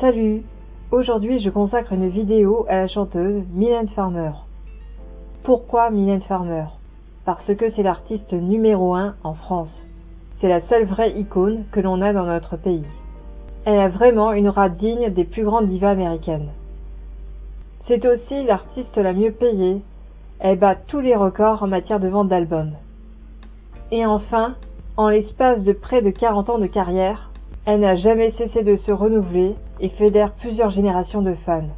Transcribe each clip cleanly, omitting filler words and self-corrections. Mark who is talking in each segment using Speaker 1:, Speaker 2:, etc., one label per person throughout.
Speaker 1: Salut! Aujourd'hui je consacre une vidéo à la chanteuse Mylène Farmer. Pourquoi Mylène Farmer? Parce que c'est l'artiste numéro 1 en France. C'est la seule vraie icône que l'on a dans notre pays. Elle a vraiment une aura digne des plus grandes divas américaines. C'est aussi l'artiste la mieux payée. Elle bat tous les records en matière de vente d'albums. Et enfin, en l'espace de près de 40 ans de carrière, elle n'a jamais cessé de se renouveler et fédère plusieurs générations de fans.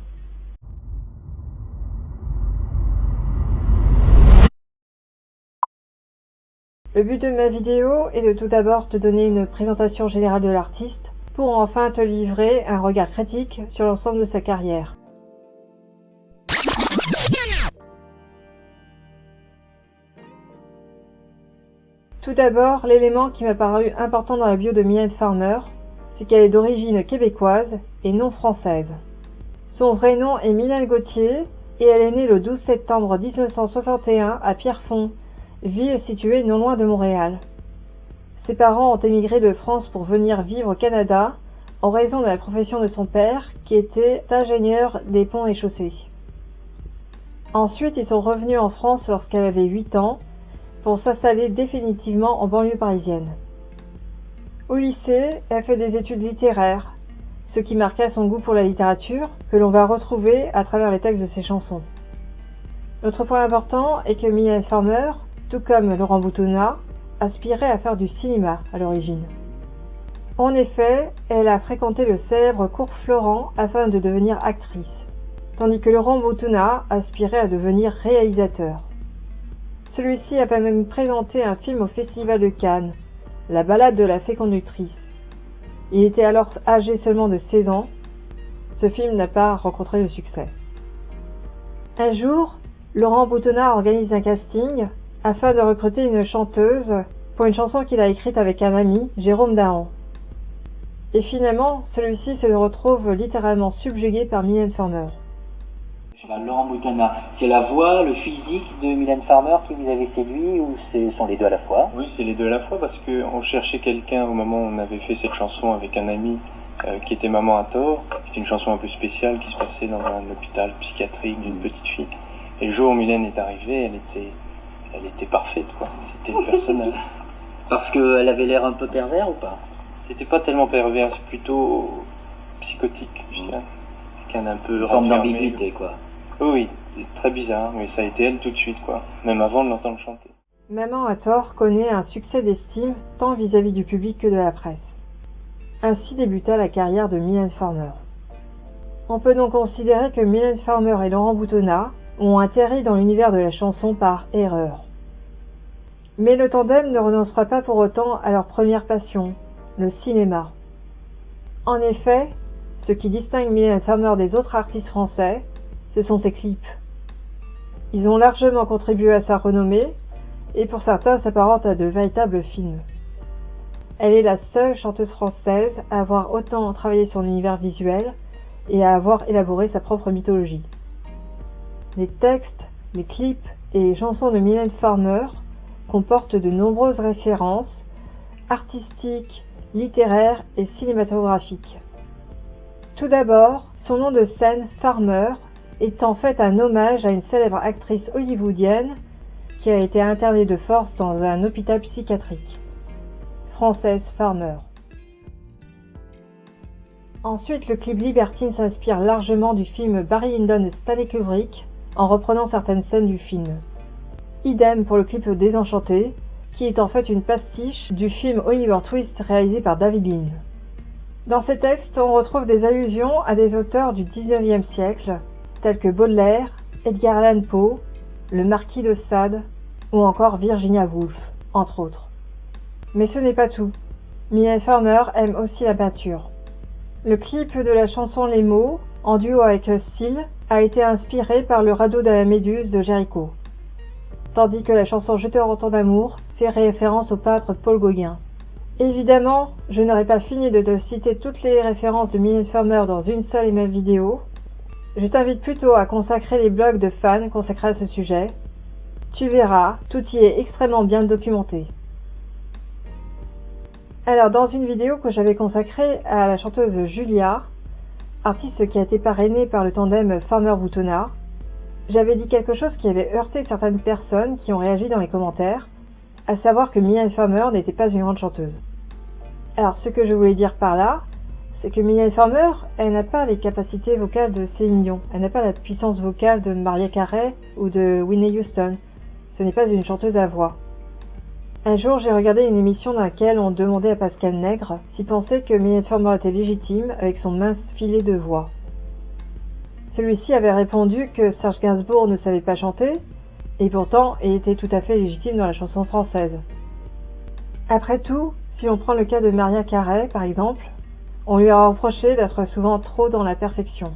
Speaker 1: Le but de ma vidéo est de tout d'abord te donner une présentation générale de l'artiste, pour enfin te livrer un regard critique sur l'ensemble de sa carrière. Tout d'abord, l'élément qui m'a paru important dans la bio de Mylène Farmer, c'est qu'elle est d'origine québécoise et non française. Son vrai nom est Mylène Gauthier et elle est née le 12 septembre 1961 à Pierrefonds, ville située non loin de Montréal. Ses parents ont émigré de France pour venir vivre au Canada en raison de la profession de son père qui était ingénieur des ponts et chaussées. Ensuite, ils sont revenus en France lorsqu'elle avait 8 ans pour s'installer définitivement en banlieue parisienne. Au lycée, elle fait des études littéraires, ce qui marqua son goût pour la littérature, que l'on va retrouver à travers les textes de ses chansons. L'autre point important est que Mylène Farmer, tout comme Laurent Boutonnat, aspirait à faire du cinéma à l'origine. En effet, elle a fréquenté le célèbre cours Florent afin de devenir actrice, tandis que Laurent Boutonnat aspirait à devenir réalisateur. Celui-ci a même présenté un film au Festival de Cannes, La balade de la féconductrice. Il était alors âgé seulement de 16 ans. Ce film n'a pas rencontré le succès. Un jour, Laurent Boutonnat organise un casting afin de recruter une chanteuse pour une chanson qu'il a écrite avec un ami, Jérôme Dahan. Et finalement, celui-ci se retrouve littéralement subjugué par Mylène Farmer.
Speaker 2: Laurent Boutonnat, c'est la voix, le physique de Mylène Farmer qui vous avait séduit ou sont les deux à la fois?
Speaker 3: Oui, c'est les deux à la fois parce qu'on cherchait quelqu'un au moment où on avait fait cette chanson avec un ami qui était maman à tort. C'était une chanson un peu spéciale qui se passait dans un hôpital psychiatrique d'une petite fille. Et le jour où Mylène est arrivée, elle était parfaite, quoi. C'était le personnage.
Speaker 2: Parce qu'elle avait l'air un peu pervers ou pas?
Speaker 3: C'était pas tellement pervers, c'est plutôt psychotique, je dirais. Quelqu'un d'un peu
Speaker 2: une forme d'ambiguïté, quoi.
Speaker 3: Oui, c'est très bizarre, mais ça a été elle tout de suite, quoi. Même avant de l'entendre chanter.
Speaker 1: Maman à tort connaît un succès d'estime tant vis-à-vis du public que de la presse. Ainsi débuta la carrière de Mylène Farmer. On peut donc considérer que Mylène Farmer et Laurent Boutonnat ont atterri dans l'univers de la chanson par erreur. Mais le tandem ne renoncera pas pour autant à leur première passion, le cinéma. En effet, ce qui distingue Mylène Farmer des autres artistes français, ce sont ses clips. Ils ont largement contribué à sa renommée, et pour certains s'apparentent à de véritables films. Elle est la seule chanteuse française à avoir autant travaillé sur l'univers visuel et à avoir élaboré sa propre mythologie. Les textes, les clips et les chansons de Mylène Farmer comportent de nombreuses références artistiques, littéraires et cinématographiques. Tout d'abord, son nom de scène Farmer est en fait un hommage à une célèbre actrice hollywoodienne qui a été internée de force dans un hôpital psychiatrique, Frances Farmer. Ensuite, le clip Libertine s'inspire largement du film Barry Lyndon de Stanley Kubrick en reprenant certaines scènes du film. Idem pour le clip Désenchanté, qui est en fait une pastiche du film Oliver Twist réalisé par David Lean. Dans ces textes, on retrouve des allusions à des auteurs du 19e siècle, tels que Baudelaire, Edgar Allan Poe, le Marquis de Sade ou encore Virginia Woolf, entre autres. Mais ce n'est pas tout. Mylène Farmer aime aussi la peinture. Le clip de la chanson Les mots, en duo avec Seal, a été inspiré par le radeau de la Méduse de Géricault, tandis que la chanson Je te rends d'amour fait référence au peintre Paul Gauguin. Évidemment, je n'aurais pas fini de te citer toutes les références de Mylène Farmer dans une seule et même vidéo. Je t'invite plutôt à consacrer les blogs de fans consacrés à ce sujet. Tu verras, tout y est extrêmement bien documenté. Alors, dans une vidéo que j'avais consacrée à la chanteuse Julia, artiste qui a été parrainé par le tandem Farmer-Boutonnat, j'avais dit quelque chose qui avait heurté certaines personnes qui ont réagi dans les commentaires, à savoir que Mylène Farmer n'était pas une grande chanteuse. Alors ce que je voulais dire par là, c'est que Mylène Farmer, elle n'a pas les capacités vocales de Céline Dion, elle n'a pas la puissance vocale de Mariah Carey ou de Whitney Houston. Ce n'est pas une chanteuse à voix. Un jour, j'ai regardé une émission dans laquelle on demandait à Pascal Nègre s'il pensait que Mylène Farmer était légitime avec son mince filet de voix. Celui-ci avait répondu que Serge Gainsbourg ne savait pas chanter, et pourtant il était tout à fait légitime dans la chanson française. Après tout, si on prend le cas de Mariah Carey par exemple, on lui a reproché d'être souvent trop dans la perfection.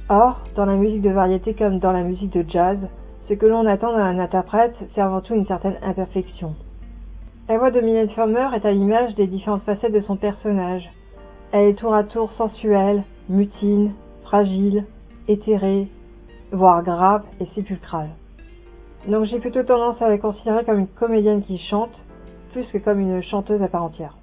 Speaker 1: Or, dans la musique de variété comme dans la musique de jazz, ce que l'on attend d'un interprète, c'est avant tout une certaine imperfection. La voix de Mylène Farmer est à l'image des différentes facettes de son personnage. Elle est tour à tour sensuelle, mutine, fragile, éthérée, voire grave et sépulcrale. Donc j'ai plutôt tendance à la considérer comme une comédienne qui chante, plus que comme une chanteuse à part entière.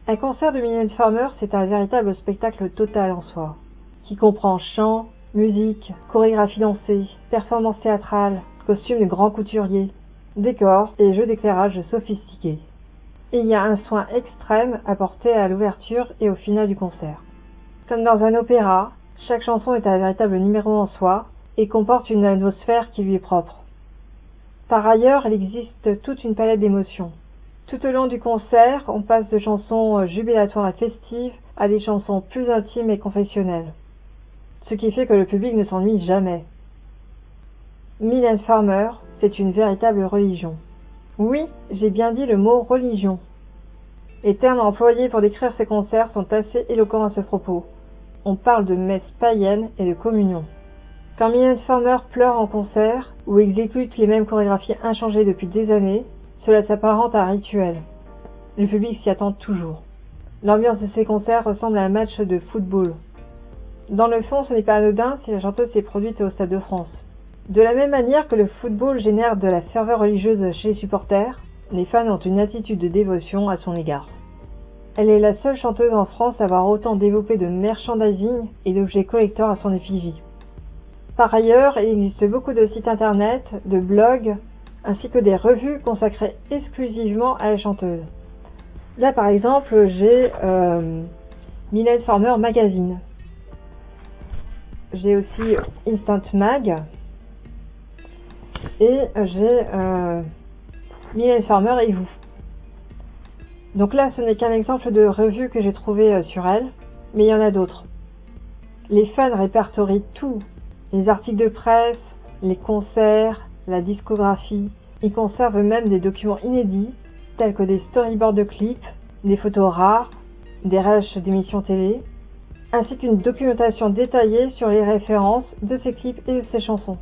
Speaker 1: Un concert de Mylène Farmer, c'est un véritable spectacle total en soi, qui comprend chant, musique, chorégraphie dansée, performance théâtrale, costumes de grands couturiers, décors et jeux d'éclairage sophistiqués. Il y a un soin extrême apporté à l'ouverture et au final du concert. Comme dans un opéra, chaque chanson est un véritable numéro en soi et comporte une atmosphère qui lui est propre. Par ailleurs, il existe toute une palette d'émotions. Tout au long du concert, on passe de chansons jubilatoires et festives à des chansons plus intimes et confessionnelles. Ce qui fait que le public ne s'ennuie jamais. Mylène Farmer, c'est une véritable religion. Oui, j'ai bien dit le mot religion. Les termes employés pour décrire ces concerts sont assez éloquents à ce propos. On parle de messe païenne et de communion. Quand Mylène Farmer pleure en concert ou exécute les mêmes chorégraphies inchangées depuis des années, cela s'apparente à un rituel. Le public s'y attend toujours. L'ambiance de ces concerts ressemble à un match de football. Dans le fond, ce n'est pas anodin si la chanteuse s'est produite au Stade de France. De la même manière que le football génère de la ferveur religieuse chez les supporters, les fans ont une attitude de dévotion à son égard. Elle est la seule chanteuse en France à avoir autant développé de merchandising et d'objets collector à son effigie. Par ailleurs, il existe beaucoup de sites internet, de blogs, ainsi que des revues consacrées exclusivement à la chanteuse. Là par exemple, j'ai Mylène Farmer Magazine. J'ai aussi Instant Mag. Et j'ai Mylène Farmer et vous. Donc là, ce n'est qu'un exemple de revue que j'ai trouvé sur elle, mais il y en a d'autres. Les fans répertorient tout, les articles de presse, les concerts, la discographie. Ils conservent même des documents inédits, tels que des storyboards de clips, des photos rares, des reshs d'émissions télé, ainsi qu'une documentation détaillée sur les références de ces clips et de ces chansons.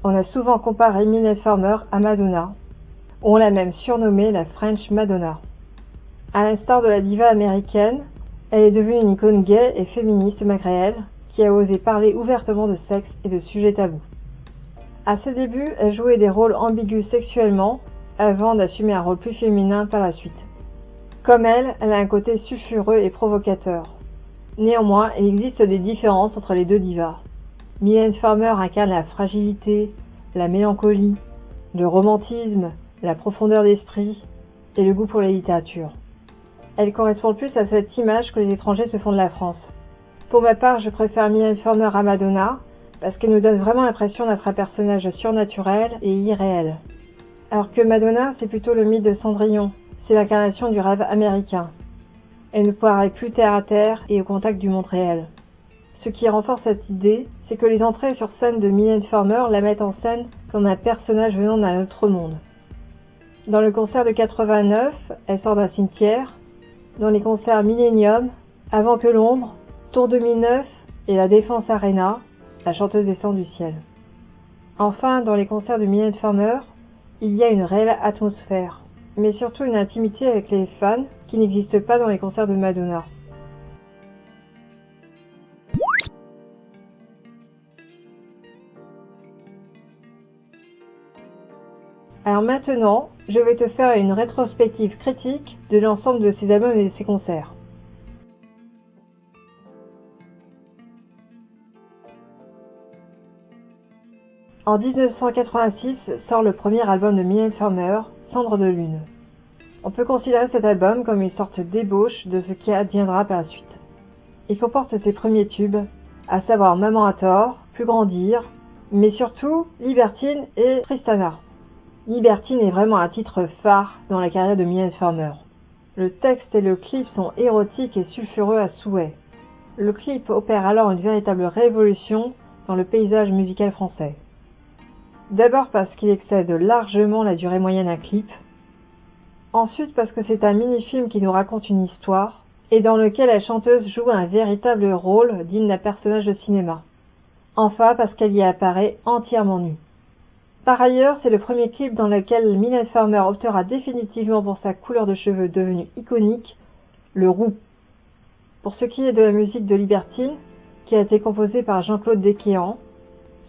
Speaker 1: On a souvent comparé Mylène Farmer à Madonna. On l'a même surnommée la French Madonna. À l'instar de la diva américaine, elle est devenue une icône gay et féministe malgré elle, qui a osé parler ouvertement de sexe et de sujets tabous. À ses débuts, elle jouait des rôles ambigus sexuellement, avant d'assumer un rôle plus féminin par la suite. Comme elle a un côté sulfureux et provocateur. Néanmoins, il existe des différences entre les deux divas. Mylène Farmer incarne la fragilité, la mélancolie, le romantisme, la profondeur d'esprit et le goût pour la littérature. Elle correspond plus à cette image que les étrangers se font de la France. Pour ma part, je préfère Mylène Farmer à Madonna, parce qu'elle nous donne vraiment l'impression d'être un personnage surnaturel et irréel. Alors que Madonna, c'est plutôt le mythe de Cendrillon, c'est l'incarnation du rêve américain. Elle ne paraît plus terre à terre et au contact du monde réel. Ce qui renforce cette idée, c'est que les entrées sur scène de Mylène Farmer la mettent en scène comme un personnage venant d'un autre monde. Dans le concert de 89, elle sort d'un cimetière. Dans les concerts Millennium, Avant que l'ombre, Tour 2009 et la Défense Arena, la chanteuse descend du ciel. Enfin, dans les concerts de Mylène Farmer, il y a une réelle atmosphère, mais surtout une intimité avec les fans qui n'existe pas dans les concerts de Madonna. Alors maintenant, je vais te faire une rétrospective critique de l'ensemble de ses albums et de ses concerts. En 1986 sort le premier album de Mylène Farmer, Cendres de lune. On peut considérer cet album comme une sorte d'ébauche de ce qui adviendra par la suite. Il comporte ses premiers tubes, à savoir Maman a tort, Plus grandir, mais surtout Libertine et Tristana. Libertine est vraiment un titre phare dans la carrière de Mylène Farmer. Le texte et le clip sont érotiques et sulfureux à souhait. Le clip opère alors une véritable révolution dans le paysage musical français. D'abord parce qu'il excède largement la durée moyenne d'un clip. Ensuite parce que c'est un mini-film qui nous raconte une histoire et dans lequel la chanteuse joue un véritable rôle digne d'un personnage de cinéma. Enfin parce qu'elle y apparaît entièrement nue. Par ailleurs, c'est le premier clip dans lequel Mylène Farmer optera définitivement pour sa couleur de cheveux devenue iconique, le roux. Pour ce qui est de la musique de Libertine, qui a été composée par Jean-Claude Desquéant,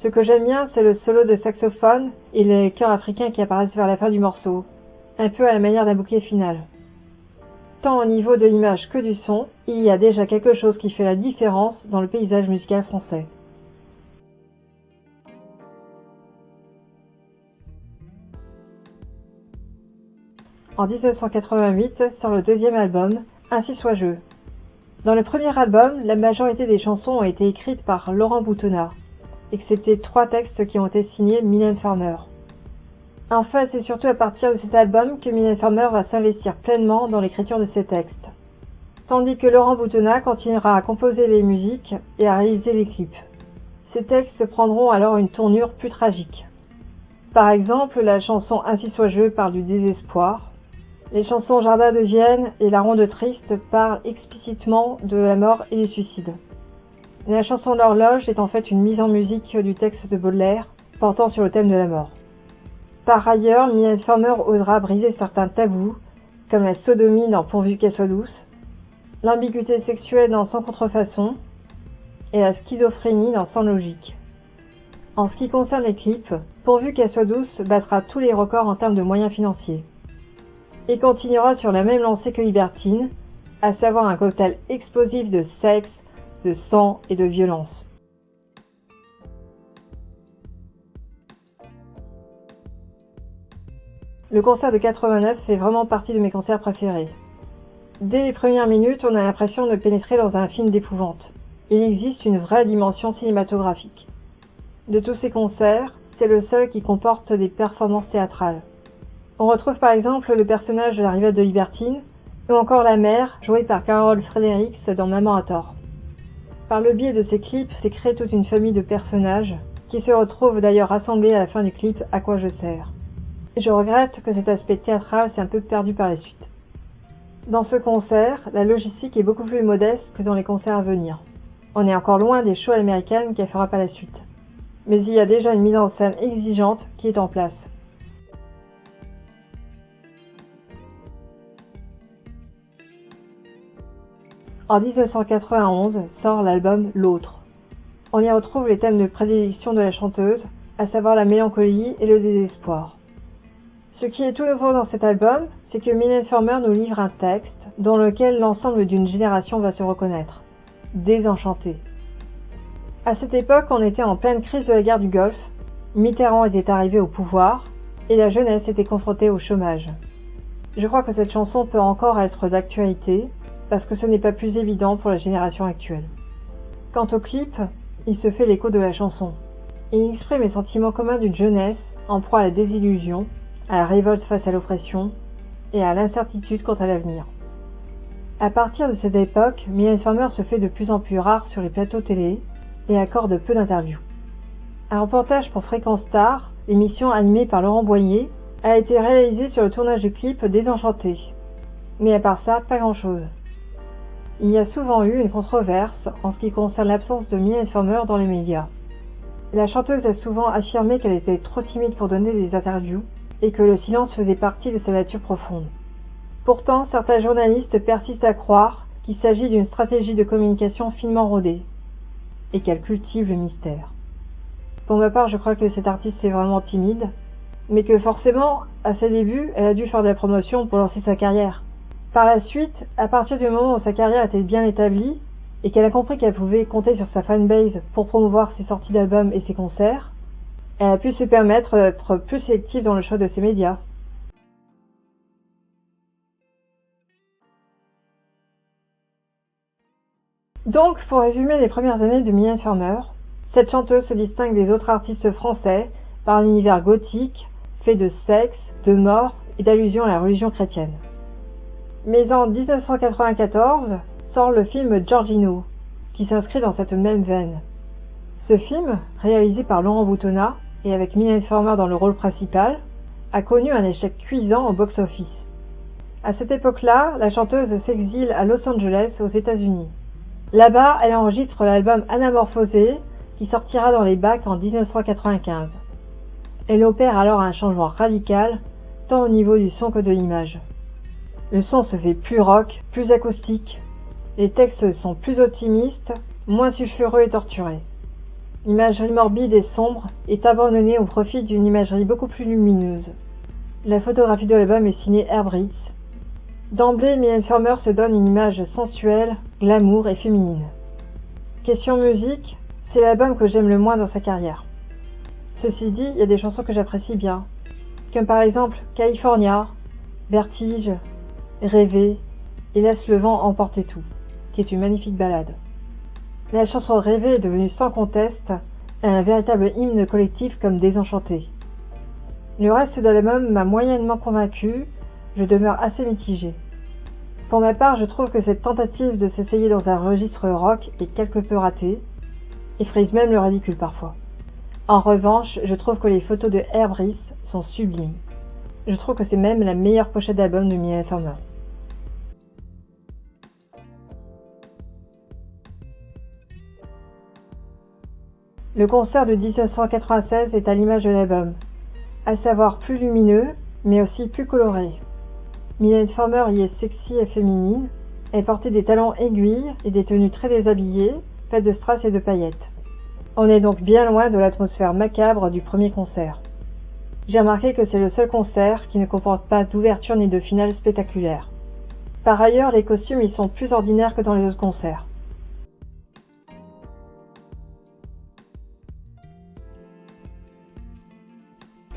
Speaker 1: ce que j'aime bien, c'est le solo de saxophone et les chœurs africains qui apparaissent vers la fin du morceau, un peu à la manière d'un bouquet final. Tant au niveau de l'image que du son, il y a déjà quelque chose qui fait la différence dans le paysage musical français. En 1988 sort le deuxième album, Ainsi soit-je. Dans le premier album, la majorité des chansons ont été écrites par Laurent Boutonnat, excepté 3 textes qui ont été signés Mylène Farmer. En fait, c'est surtout à partir de cet album que Mylène Farmer va s'investir pleinement dans l'écriture de ses textes, tandis que Laurent Boutonnat continuera à composer les musiques et à réaliser les clips. Ces textes prendront alors une tournure plus tragique. Par exemple, la chanson Ainsi soit-je parle du désespoir. Les chansons Jardin de Vienne et La Ronde triste parlent explicitement de la mort et du suicide. La chanson L'horloge est en fait une mise en musique du texte de Baudelaire portant sur le thème de la mort. Par ailleurs, Mylène Farmer osera briser certains tabous, comme la sodomie dans Pourvu qu'elle soit douce, l'ambiguïté sexuelle dans Sans contrefaçon et la schizophrénie dans Sans logique. En ce qui concerne les clips, Pourvu qu'elle soit douce battra tous les records en termes de moyens financiers. Et continuera sur la même lancée que Libertine, à savoir un cocktail explosif de sexe, de sang et de violence. Le concert de 89 fait vraiment partie de mes concerts préférés. Dès les premières minutes, on a l'impression de pénétrer dans un film d'épouvante. Il existe une vraie dimension cinématographique. De tous ces concerts, c'est le seul qui comporte des performances théâtrales. On retrouve par exemple le personnage de la rivale de Libertine, ou encore la mère, jouée par Carol Fredericks dans Maman a tort. Par le biais de ces clips, s'est créée toute une famille de personnages, qui se retrouvent d'ailleurs rassemblés à la fin du clip À quoi je sers. Je regrette que cet aspect théâtral s'est un peu perdu par la suite. Dans ce concert, la logistique est beaucoup plus modeste que dans les concerts à venir. On est encore loin des shows américaines qu'elle fera par la suite. Mais il y a déjà une mise en scène exigeante qui est en place. En 1991 sort l'album L'autre. On y retrouve les thèmes de prédilection de la chanteuse, à savoir la mélancolie et le désespoir. Ce qui est tout nouveau dans cet album, c'est que Mylène Farmer nous livre un texte dans lequel l'ensemble d'une génération va se reconnaître. Désenchanté. À cette époque, on était en pleine crise de la guerre du Golfe, Mitterrand était arrivé au pouvoir, et la jeunesse était confrontée au chômage. Je crois que cette chanson peut encore être d'actualité, parce que ce n'est pas plus évident pour la génération actuelle. Quant au clip, il se fait l'écho de la chanson. Il exprime les sentiments communs d'une jeunesse en proie à la désillusion, à la révolte face à l'oppression et à l'incertitude quant à l'avenir. À partir de cette époque, Mylène Farmer se fait de plus en plus rare sur les plateaux télé et accorde peu d'interviews. Un reportage pour Fréquence Star, émission animée par Laurent Boyer, a été réalisée sur le tournage du clip Désenchanté. Mais à part ça, pas grand-chose. Il y a souvent eu une controverse en ce qui concerne l'absence de Mylène Farmer dans les médias. La chanteuse a souvent affirmé qu'elle était trop timide pour donner des interviews et que le silence faisait partie de sa nature profonde. Pourtant, certains journalistes persistent à croire qu'il s'agit d'une stratégie de communication finement rodée et qu'elle cultive le mystère. Pour ma part, je crois que cette artiste est vraiment timide, mais que forcément, à ses débuts, elle a dû faire de la promotion pour lancer sa carrière. Par la suite, à partir du moment où sa carrière était bien établie, et qu'elle a compris qu'elle pouvait compter sur sa fanbase pour promouvoir ses sorties d'albums et ses concerts, elle a pu se permettre d'être plus sélective dans le choix de ses médias. Donc, pour résumer les premières années de Mylène Farmer, cette chanteuse se distingue des autres artistes français par un univers gothique, fait de sexe, de mort et d'allusions à la religion chrétienne. Mais en 1994 sort le film Giorgino, qui s'inscrit dans cette même veine. Ce film, réalisé par Laurent Boutonnat et avec Mylène Farmer dans le rôle principal, a connu un échec cuisant au box-office. À cette époque-là, la chanteuse s'exile à Los Angeles, aux États-Unis. Là-bas, elle enregistre l'album Anamorphosé, qui sortira dans les bacs en 1995. Elle opère alors un changement radical, tant au niveau du son que de l'image. Le son se fait plus rock, plus acoustique. Les textes sont plus optimistes, moins sulfureux et torturés. L'imagerie morbide et sombre est abandonnée au profit d'une imagerie beaucoup plus lumineuse. La photographie de l'album est signée Herbris. D'emblée, Mylène Farmer se donne une image sensuelle, glamour et féminine. Question musique, c'est l'album que j'aime le moins dans sa carrière. Ceci dit, il y a des chansons que j'apprécie bien, comme par exemple California, Vertige, Rêver et Laisse le vent emporter tout, qui est une magnifique ballade. La chanson Rêver est devenue sans conteste un véritable hymne collectif comme Désenchanté. Le reste de l'album m'a moyennement convaincu, je demeure assez mitigée. Pour ma part, je trouve que cette tentative de s'essayer dans un registre rock est quelque peu ratée, et frise même le ridicule parfois. En revanche, je trouve que les photos de Herbris sont sublimes. Je trouve que c'est même la meilleure pochette d'album de Mylène Farmer. Le concert de 1996 est à l'image de l'album, à savoir plus lumineux, mais aussi plus coloré. Mylène Farmer y est sexy et féminine, elle portait des talons aiguilles et des tenues très déshabillées, faites de strass et de paillettes. On est donc bien loin de l'atmosphère macabre du premier concert. J'ai remarqué que c'est le seul concert qui ne comporte pas d'ouverture ni de finale spectaculaire. Par ailleurs, les costumes y sont plus ordinaires que dans les autres concerts.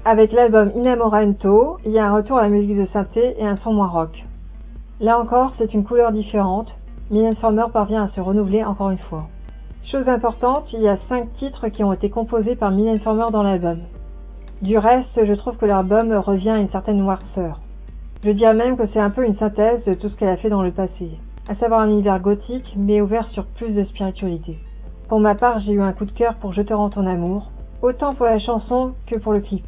Speaker 1: Avec l'album Innamorento, il y a un retour à la musique de synthé et un son moins rock. Là encore, c'est une couleur différente, Mylène Farmer parvient à se renouveler encore une fois. Chose importante, il y a 5 titres qui ont été composés par Mylène Farmer dans l'album. Du reste, je trouve que l'album revient à une certaine noirceur. Je dirais même que c'est un peu une synthèse de tout ce qu'elle a fait dans le passé, à savoir un univers gothique mais ouvert sur plus de spiritualité. Pour ma part, j'ai eu un coup de cœur pour Je te rends ton amour, autant pour la chanson que pour le clip.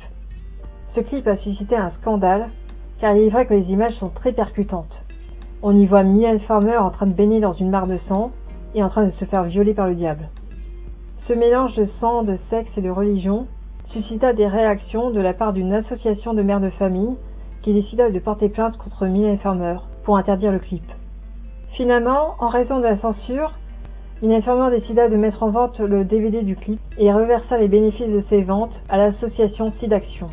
Speaker 1: Ce clip a suscité un scandale, car il est vrai que les images sont très percutantes. On y voit Mylène Farmer en train de baigner dans une mare de sang et en train de se faire violer par le diable. Ce mélange de sang, de sexe et de religion suscita des réactions de la part d'une association de mères de famille qui décida de porter plainte contre Mylène Farmer pour interdire le clip. Finalement, en raison de la censure, Mylène Farmer décida de mettre en vente le DVD du clip et reversa les bénéfices de ses ventes à l'association SIDAction.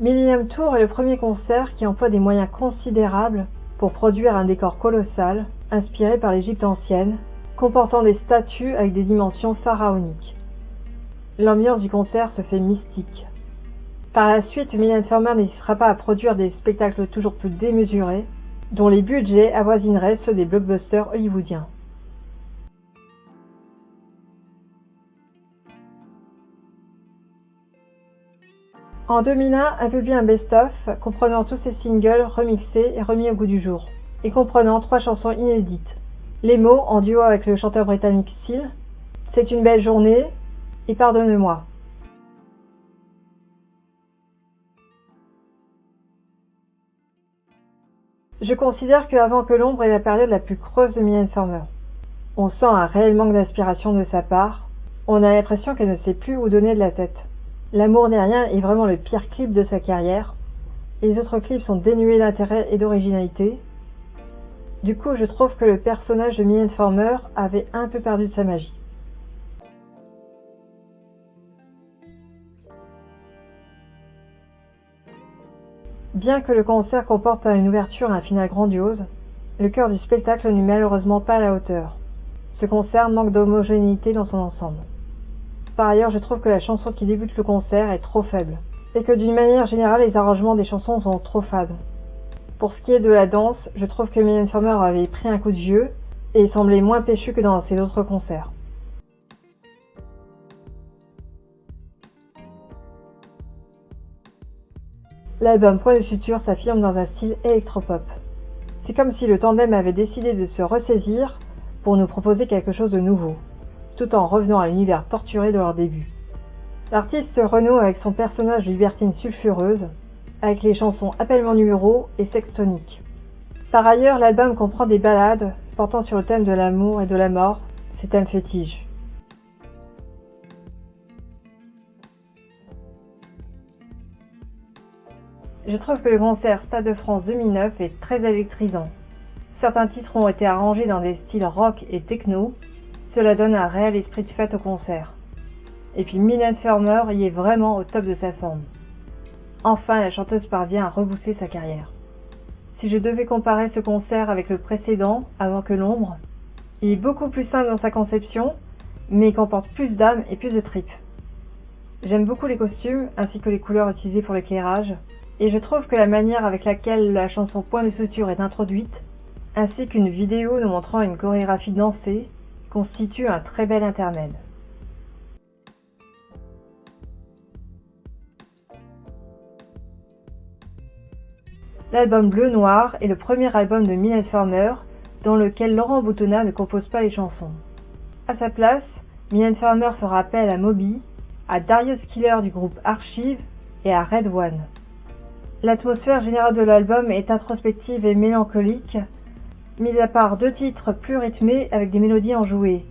Speaker 1: Millennium Tour est le premier concert qui emploie des moyens considérables pour produire un décor colossal, inspiré par l'Égypte ancienne, comportant des statues avec des dimensions pharaoniques. L'ambiance du concert se fait mystique. Par la suite, Mylène Farmer n'hésitera pas à produire des spectacles toujours plus démesurés, dont les budgets avoisineraient ceux des blockbusters hollywoodiens. En 2001, elle publie un best-of comprenant tous ses singles remixés et remis au goût du jour, et comprenant 3 chansons inédites. Les mots en duo avec le chanteur britannique Seal, C'est une belle journée et pardonne-moi. Je considère qu'Avant que l'ombre est la période la plus creuse de Mylène Farmer. On sent un réel manque d'inspiration de sa part. On a l'impression qu'elle ne sait plus où donner de la tête. L'amour n'est rien est vraiment le pire clip de sa carrière. Les autres clips sont dénués d'intérêt et d'originalité. Du coup, je trouve que le personnage de Mylène Farmer avait un peu perdu de sa magie. Bien que le concert comporte une ouverture et un final grandiose, le cœur du spectacle n'est malheureusement pas à la hauteur. Ce concert manque d'homogénéité dans son ensemble. Par ailleurs, je trouve que la chanson qui débute le concert est trop faible, et que d'une manière générale, les arrangements des chansons sont trop fades. Pour ce qui est de la danse, je trouve que Mylène Farmer avait pris un coup de vieux, et semblait moins péchu que dans ses autres concerts. L'album Point de suture s'affirme dans un style électropop. C'est comme si le tandem avait décidé de se ressaisir pour nous proposer quelque chose de nouveau, tout en revenant à l'univers torturé de leur début. L'artiste renoue avec son personnage de libertine sulfureuse, avec les chansons Appelle mon numéro et Sextonique. Par ailleurs, l'album comprend des ballades portant sur le thème de l'amour et de la mort, ses thèmes fétiches. Je trouve que le concert Stade de France 2009 est très électrisant. Certains titres ont été arrangés dans des styles rock et techno, cela donne un réel esprit de fête au concert. Et puis Mylène Farmer y est vraiment au top de sa forme. Enfin, la chanteuse parvient à rebooster sa carrière. Si je devais comparer ce concert avec le précédent, Avant que l'ombre, il est beaucoup plus simple dans sa conception, mais il comporte plus d'âme et plus de tripes. J'aime beaucoup les costumes, ainsi que les couleurs utilisées pour l'éclairage, et je trouve que la manière avec laquelle la chanson Point de suture est introduite, ainsi qu'une vidéo nous montrant une chorégraphie dansée, constitue un très bel intermède. L'album Bleu Noir est le premier album de Mylène Farmer dans lequel Laurent Boutonnat ne compose pas les chansons. À sa place, Mylène Farmer fera appel à Moby, à Darius Killer du groupe Archive et à Red One. L'atmosphère générale de l'album est introspective et mélancolique, mis à part 2 titres plus rythmés avec des mélodies enjouées,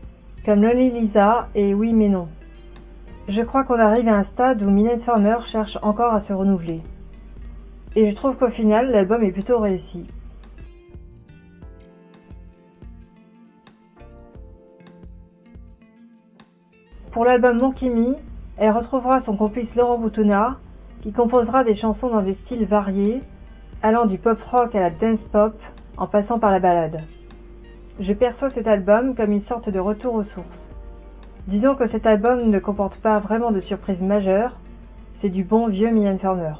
Speaker 1: comme Lonely Lisa et Oui mais non. Je crois qu'on arrive à un stade où Mylène Farmer cherche encore à se renouveler. Et je trouve qu'au final, l'album est plutôt réussi. Pour l'album Mon Kimi, elle retrouvera son complice Laurent Boutonnat, qui composera des chansons dans des styles variés, allant du pop rock à la dance pop, en passant par la ballade. Je perçois cet album comme une sorte de retour aux sources. Disons que cet album ne comporte pas vraiment de surprises majeures, c'est du bon vieux Mylène Farmer.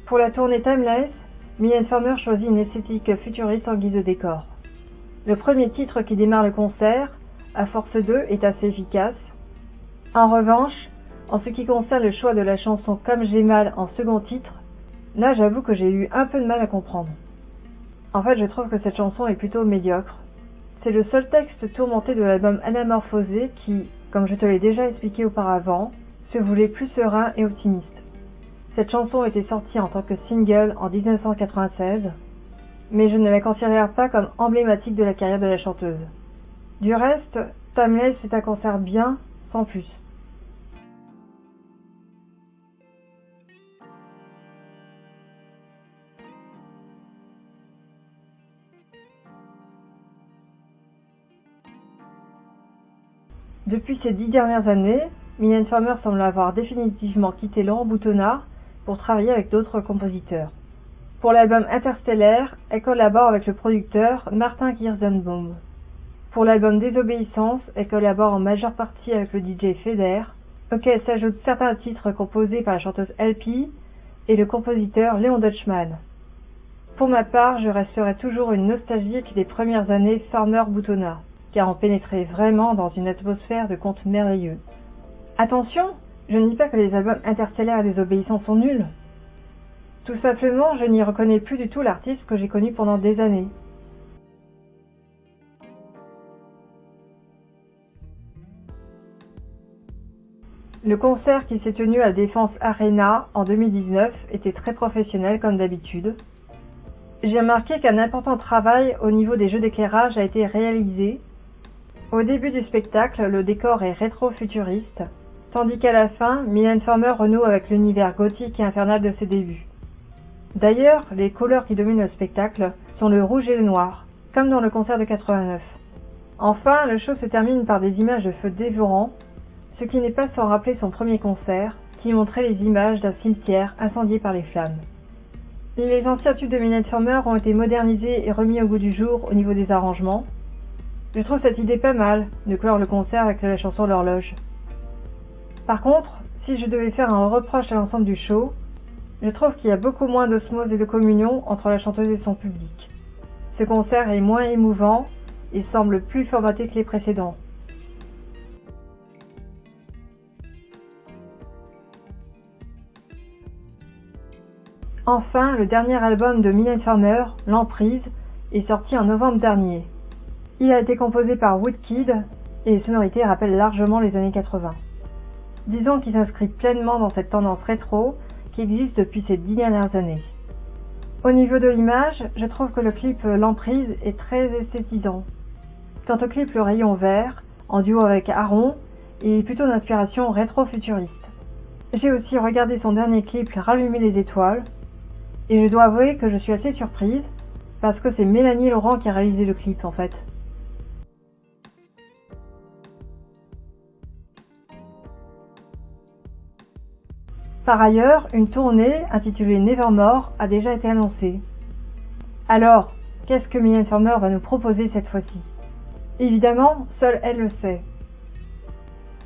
Speaker 1: Pour la tournée Timeless, Mylène Farmer choisit une esthétique futuriste en guise de décor. Le premier titre qui démarre le concert, À Force 2, est assez efficace. En revanche, en ce qui concerne le choix de la chanson Comme j'ai mal en second titre, là j'avoue que j'ai eu un peu de mal à comprendre. En fait, je trouve que cette chanson est plutôt médiocre. C'est le seul texte tourmenté de l'album Anamorphosé qui, comme je te l'ai déjà expliqué auparavant, se voulait plus serein et optimiste. Cette chanson était sortie en tant que single en 1996, mais je ne la considère pas comme emblématique de la carrière de la chanteuse. Du reste, Timeless est un concert bien, sans plus. Depuis ces 10 dernières années, Mylène Farmer semble avoir définitivement quitté Laurent Boutonnat pour travailler avec d'autres compositeurs. Pour l'album Interstellaire, elle collabore avec le producteur Martin Kirstenbaum. Pour l'album Désobéissance, elle collabore en majeure partie avec le DJ Feder, auquel s'ajoutent certains titres composés par la chanteuse LP et le compositeur Léon Dutchman. Pour ma part, je resterai toujours une nostalgique des premières années Farmer-Boutonnat, car on pénétrait vraiment dans une atmosphère de conte merveilleux. Attention, je ne dis pas que les albums Interstellaire et Désobéissance sont nuls. Tout simplement, je n'y reconnais plus du tout l'artiste que j'ai connu pendant des années. Le concert qui s'est tenu à Défense Arena en 2019 était très professionnel comme d'habitude. J'ai remarqué qu'un important travail au niveau des jeux d'éclairage a été réalisé. Au début du spectacle, le décor est rétro-futuriste, tandis qu'à la fin, Mylène Farmer renoue avec l'univers gothique et infernal de ses débuts. D'ailleurs, les couleurs qui dominent le spectacle sont le rouge et le noir, comme dans le concert de 89. Enfin, le show se termine par des images de feux dévorants, ce qui n'est pas sans rappeler son premier concert, qui montrait les images d'un cimetière incendié par les flammes. Les anciens tubes de Mylène Farmer ont été modernisés et remis au goût du jour au niveau des arrangements. Je trouve cette idée pas mal, de clore le concert avec la chanson L'Horloge. Par contre, si je devais faire un reproche à l'ensemble du show, je trouve qu'il y a beaucoup moins d'osmose et de communion entre la chanteuse et son public. Ce concert est moins émouvant et semble plus formaté que les précédents. Enfin, le dernier album de Mylène Farmer, L'Emprise, est sorti en novembre dernier. Il a été composé par Woodkid et les sonorités rappellent largement les années 80. Disons qu'il s'inscrit pleinement dans cette tendance rétro qui existe depuis ces 10 dernières années. Au niveau de l'image, je trouve que le clip L'Emprise est très esthétisant. Quant au clip Le Rayon Vert, en duo avec Aaron, il est plutôt d'inspiration rétro-futuriste. J'ai aussi regardé son dernier clip Rallumer les étoiles, et je dois avouer que je suis assez surprise, parce que c'est Mélanie Laurent qui a réalisé le clip en fait. Par ailleurs, une tournée intitulée Nevermore a déjà été annoncée. Alors, qu'est-ce que Mylène Farmer va nous proposer cette fois-ci? Évidemment, seule elle le sait.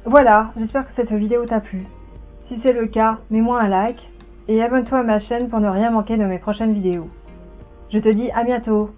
Speaker 1: Voilà, j'espère que cette vidéo t'a plu. Si c'est le cas, mets-moi un like et abonne-toi à ma chaîne pour ne rien manquer de mes prochaines vidéos. Je te dis à bientôt.